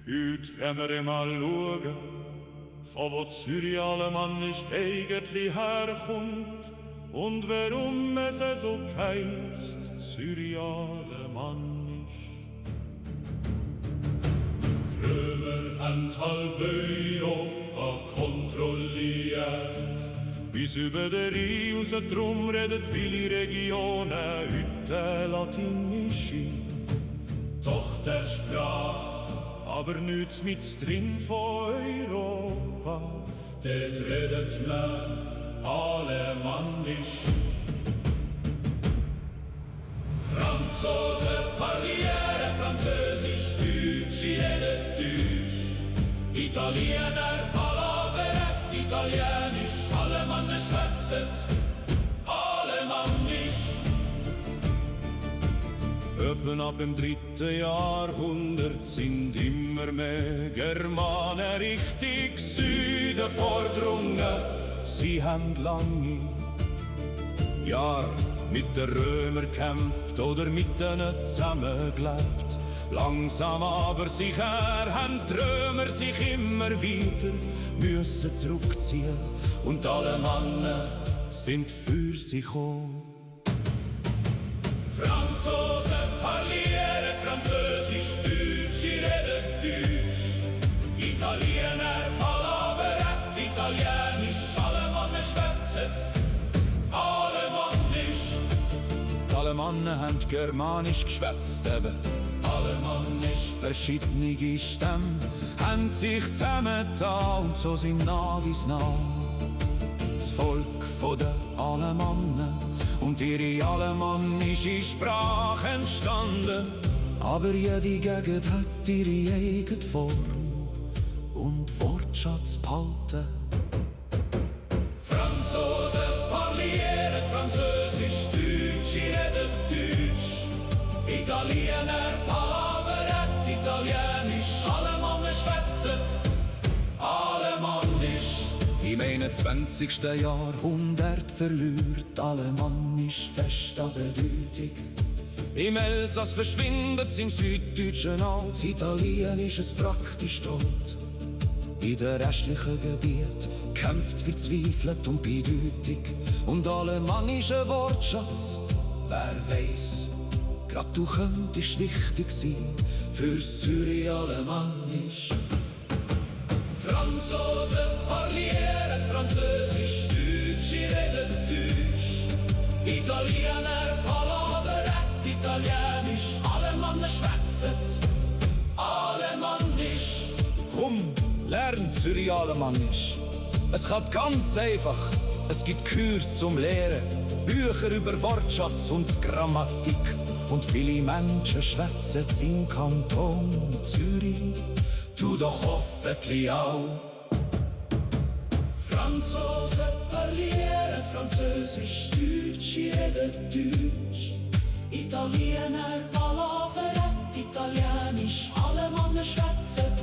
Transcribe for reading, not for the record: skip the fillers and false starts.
Heute werden wir mal schauen, von wo Zürich alemannisch eigentlich herkommt und warum es so heisst, Zürich alemannisch. Die Römer haben halb Europa kontrolliert, bis über den Rhein raus, drum redet viele Regionen heute Latinisch. Doch der Sprache aber nichts mit drin von Europa, dort redet man Alemannisch. Franzosen parlieren Französisch, Deutsche reden Deutsch, Italiener palaveren Italienisch, Alemannen schwätzen Alemannisch. Etwa ab dem 3. Jahrhundert sind immer mehr Germanen Richtung Süden vordrungen. Sie haben lange Jahre mit den Römern gekämpft oder mit ihnen zusammengelebt. Langsam aber sicher haben die Römer sich immer wieder müssen zurückziehen und alle Männer sind für sie gekommen. Franzosen parlieren Französisch, Deutsche reden Deutsch, Italiener palaveren Italienisch, Alemannen schwätzen Alemannisch. Die Alemannen haben Germanisch geschwätzt eben. Alemannisch, verschiedene Stämme haben sich zusammengetan und so sind nah bis nah das Volk der Alemannen und ihre alemannische Sprache entstanden. Aber jede Gegend hat ihre eigene Form und Wortschatz behalten. Franzosen parlieren Französisch, Deutsche reden Deutsch, Italiener palaveren Italienisch, Alemannen schwätzen Alemannisch. Im 21. Jahrhundert verliert Alemannisch fest an Bedeutung. Im Elsass verschwindet's, im Süddeutschen auch, das Italienisch ist praktisch tot. In den restlichen Gebieten kämpft verzweifelt um Bedeutung und alemannischen Wortschatz. Wer weiss, grad du könntest wichtig sein fürs Zürich Alemannisch. Franzosen parlieren Französisch, Deutsche reden Deutsch, Italiener palaveren Italienisch, Alemannen schwätzen Alemannisch. Komm, lern Zürich Alemannisch. Es geht ganz einfach, es gibt Kurs zum Lehren, Bücher über Wortschatz und Grammatik. Und viele Menschen schwätzen im Kanton Zürich, du doch hoffentlich auch. Franzosen parlieren Französisch, Deutsche reden Deutsch, Italiener palaveren Italienisch, Alemannen schwätzen